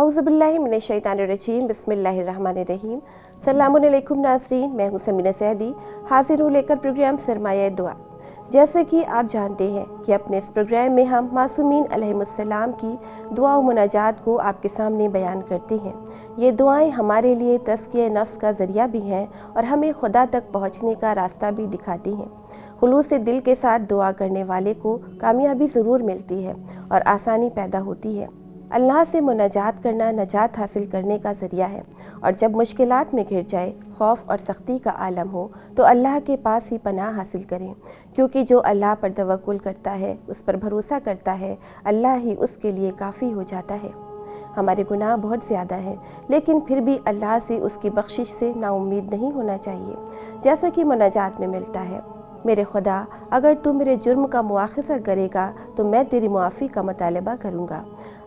औज़ुबिल्लाहि मिनश्शैतानिर्रजीम बिस्मिल्लाहिर्रहमानिर्रहीम। सल्लामुअलैकुम नाज़रीन, मैं हूँ समीना सैदी, हाजिर हूँ लेकर प्रोग्राम सरमाया दुआ। जैसे कि आप जानते हैं कि अपने इस प्रोग्राम में हम मासूमीन अलैहिमुस्सलाम की दुआ व मुनाजात को आपके सामने बयान करते हैं। ये दुआएं हमारे लिए तज़किया नफ्स का ज़रिया भी हैं और हमें खुदा तक पहुँचने का रास्ता भी दिखाती हैं। खुलूस से दिल के साथ दुआ करने वाले को कामयाबी ज़रूर मिलती है और आसानी पैदा होती है। अल्लाह से मुनाजात करना नजात हासिल करने का ज़रिया है और जब मुश्किलात में घिर जाए, खौफ और सख्ती का आलम हो तो अल्लाह के पास ही पनाह हासिल करें, क्योंकि जो अल्लाह पर तवक्कुल करता है, उस पर भरोसा करता है, अल्लाह ही उसके लिए काफ़ी हो जाता है। हमारे गुनाह बहुत ज़्यादा हैं, लेकिन फिर भी अल्लाह से उसकी बख्शिश से नाउम्मीद नहीं होना चाहिए। जैसा कि मुनाजात में मिलता है, मेरे खुदा, अगर तू मेरे जुर्म का मुआखज़ा करेगा तो मैं तेरी मुआफ़ी का मुतालबा करूँगा।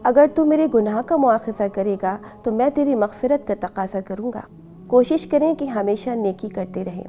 अगर तू मेरे गुनाह का मुआखज़ा करेगा तो मैं तेरी मग़फ़िरत का तक़ाज़ा करूँगा। कोशिश करें कि हमेशा नेकी करते रहें।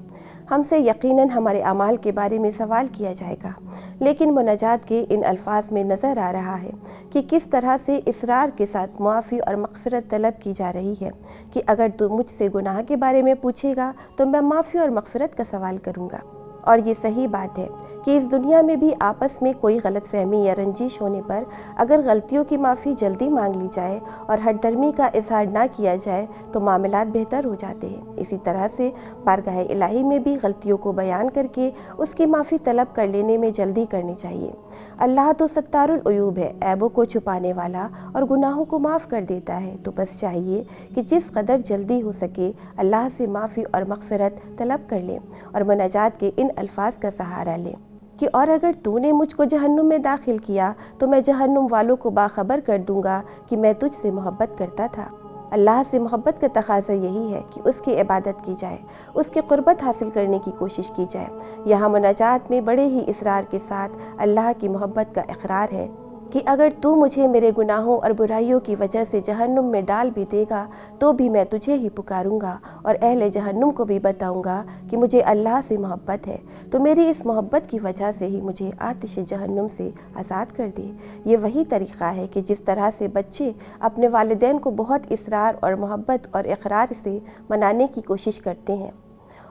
हमसे यकीनन हमारे अमाल के बारे में सवाल किया जाएगा, लेकिन मुनाजात के इन अल्फाज में नज़र आ रहा है कि किस तरह से इसरार के साथ मुआफ़ी और मग़फ़िरत तलब की जा रही है कि अगर तू मुझसे गुनाह के बारे में पूछेगा तो मैं माफ़ी और मग़फ़िरत का सवाल करूँगा। और ये सही बात है कि इस दुनिया में भी आपस में कोई गलतफहमी या रंजिश होने पर अगर गलतियों की माफ़ी जल्दी मांग ली जाए और हरदर्मी का इज़हार ना किया जाए तो मामलात बेहतर हो जाते हैं। इसी तरह से बारगाह इलाही में भी गलतियों को बयान करके उसकी माफ़ी तलब कर लेने में जल्दी करनी चाहिए। अल्लाह तो सत्तारुल उयूब है, ऐबों को छुपाने वाला और गुनाहों को माफ़ कर देता है। तो बस चाहिए कि जिस कदर जल्दी हो सके अल्लाह से माफ़ी और मग़फ़िरत तलब कर लें और मुनाजात के इन अल्फाज का सहारा लें कि और अगर तूने मुझको जहन्नुम में दाखिल किया तो मैं जहन्नुम वालों को बाखबर कर दूंगा कि मैं तुझसे मोहब्बत करता था। अल्लाह से मोहब्बत का तकाज़ा यही है कि उसकी इबादत की जाए, उसकी क़ुर्बत हासिल करने की कोशिश की जाए। यहाँ मुनाजात में बड़े ही इसरार के साथ अल्लाह की मोहब्बत का इक़रार है कि अगर तू मुझे मेरे गुनाहों और बुराइयों की वजह से जहन्नुम में डाल भी देगा तो भी मैं तुझे ही पुकारूंगा और अहले जहन्नुम को भी बताऊंगा कि मुझे अल्लाह से मोहब्बत है, तो मेरी इस मोहब्बत की वजह से ही मुझे आतिश जहन्नुम से आज़ाद कर दे। ये वही तरीक़ा है कि जिस तरह से बच्चे अपने वालिदैन को बहुत इसरार और मोहब्बत और इक़रार से मनाने की कोशिश करते हैं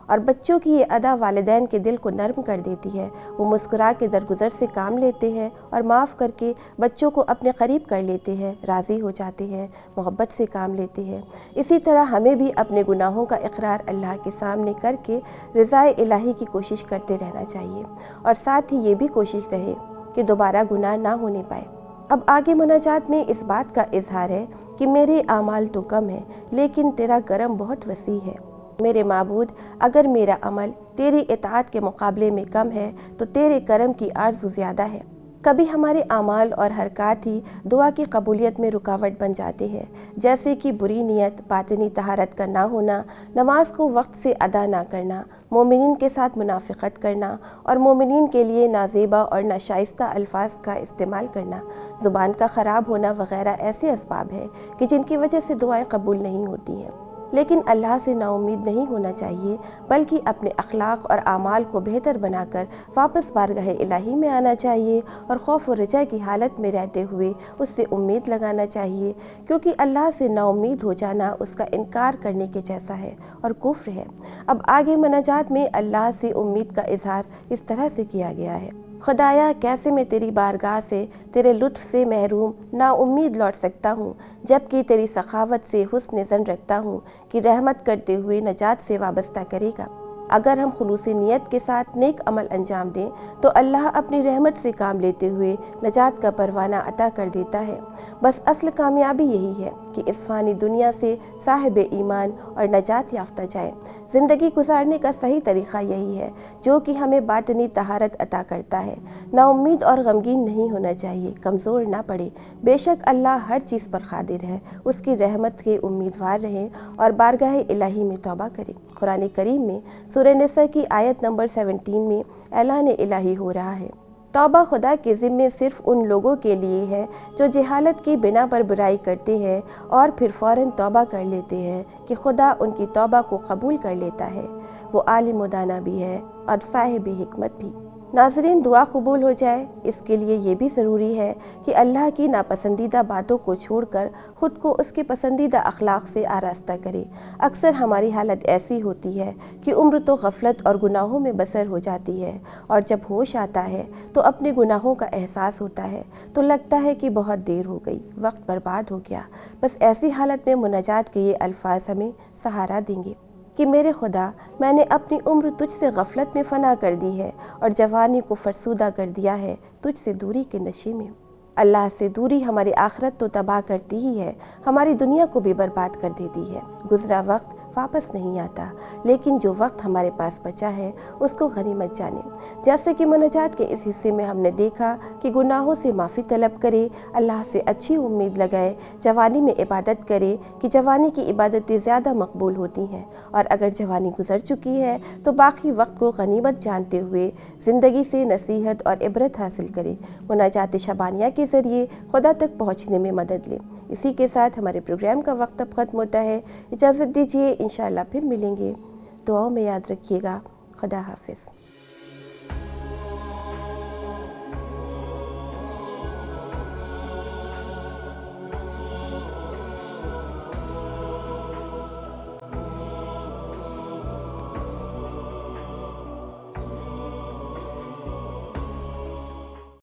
और बच्चों की ये अदा वालिदैन के दिल को नरम कर देती है। वो मुस्कुरा के दरगुजर से काम लेते हैं और माफ़ करके बच्चों को अपने करीब कर लेते हैं, राज़ी हो जाते हैं, मोहब्बत से काम लेते हैं। इसी तरह हमें भी अपने गुनाहों का इक़रार अल्लाह के सामने करके रज़ाए इलाही की कोशिश करते रहना चाहिए और साथ ही ये भी कोशिश रहे कि दोबारा गुनाह ना होने पाए। अब आगे मुनाजात में इस बात का इजहार है कि मेरे आमाल तो कम है लेकिन तेरा करम बहुत वसी है। मेरे माबूद, अगर मेरा अमल तेरी इताअत के मुकाबले में कम है तो तेरे करम की आरज़ू ज़्यादा है। कभी हमारे आमाल और हरकत ही दुआ की कबूलियत में रुकावट बन जाते हैं, जैसे कि बुरी नीयत, बातिनी तहारत का ना होना, नमाज को वक्त से अदा ना करना, मोमिनीन के साथ मुनाफिकत करना और मोमिनीन के लिए नाजेबा और नाशाइस्ता अल्फाज का इस्तेमाल करना, ज़ुबान का ख़राब होना वगैरह ऐसे असबाब हैं कि जिनकी वजह से दुआएं कबूल नहीं होती हैं। लेकिन अल्लाह से नाउम्मीद नहीं होना चाहिए, बल्कि अपने अखलाक और आमाल को बेहतर बनाकर वापस बारगाह इलाही में आना चाहिए और खौफ और रजा की हालत में रहते हुए उससे उम्मीद लगाना चाहिए, क्योंकि अल्लाह से नाउम्मीद हो जाना उसका इनकार करने के जैसा है और कुफ्र है। अब आगे मुनाजात में अल्लाह से उम्मीद का इजहार इस तरह से किया गया है। खुदाया, कैसे मैं तेरी बारगाह से, तेरे लुत्फ़ से महरूम ना उम्मीद लौट सकता हूँ, जबकि तेरी सखावत से हुस्न ज़न रखता हूँ कि रहमत करते हुए नजात से वाबस्ता करेगा। अगर हम खुलूसी नियत के साथ नेक अमल अंजाम दें तो अल्लाह अपनी रहमत से काम लेते हुए नजात का परवाना अता कर देता है। बस असल कामयाबी यही है कि इस फ़ानी दुनिया से साहिब ईमान और नजात याफ्ता जाए। ज़िंदगी गुजारने का सही तरीक़ा यही है जो कि हमें बातनी तहारत अता करता है। नाउम्मीद और गमगीन नहीं होना चाहिए, कमज़ोर ना पड़े। बेशक अल्लाह हर चीज़ पर क़ादिर है, उसकी रहमत के उम्मीदवार रहें और बारगाह इलाही में तौबा करें। कुरान करीम में सूरह निसा की आयत नंबर 17 में ऐलान इलाही हो रहा है, तौबा खुदा के ज़िम्मे सिर्फ़ उन लोगों के लिए है जो जहालत की बिना पर बुराई करते हैं और फिर फ़ौरन तौबा कर लेते हैं कि खुदा उनकी तौबा को कबूल कर लेता है। वो आलिम व दाना भी है और साहिब हिकमत भी। नाज़रीन, दुआ कबूल हो जाए इसके लिए ये भी ज़रूरी है कि अल्लाह की नापसंदीदा बातों को छोड़कर ख़ुद को उसके पसंदीदा अखलाक से आरास्ता करें। अक्सर हमारी हालत ऐसी होती है कि उम्र तो गफलत और गुनाहों में बसर हो जाती है, और जब होश आता है तो अपने गुनाहों का एहसास होता है तो लगता है कि बहुत देर हो गई, वक्त बर्बाद हो गया। बस ऐसी हालत में मुनाजात के ये अल्फाज हमें सहारा देंगे कि मेरे खुदा, मैंने अपनी उम्र तुझसे गफलत में फ़ना कर दी है और जवानी को फरसूदा कर दिया है तुझसे दूरी के नशे में। अल्लाह से दूरी हमारी आखिरत तो तबाह करती ही है, हमारी दुनिया को भी बर्बाद कर देती है। गुज़रा वक्त वापस नहीं आता, लेकिन जो वक्त हमारे पास बचा है उसको गनीमत जाने। जैसे कि मुनाजात के इस हिस्से में हमने देखा कि गुनाहों से माफ़ी तलब करे, अल्लाह से अच्छी उम्मीद लगाए, जवानी में इबादत करे कि जवानी की इबादतें ज़्यादा मकबूल होती हैं, और अगर जवानी गुजर चुकी है तो बाकी वक्त को गनीमत जानते हुए ज़िंदगी से नसीहत और इबरत हासिल करें। मुनाजात शबानिया के ज़रिए खुदा तक पहुँचने में मदद लें। इसी के साथ हमारे प्रोग्राम का वक्त अब ख़त्म होता है। इजाज़त दीजिए, इंशाअल्लाह फिर मिलेंगे। दुआओं में याद रखिएगा। खुदा हाफिज़।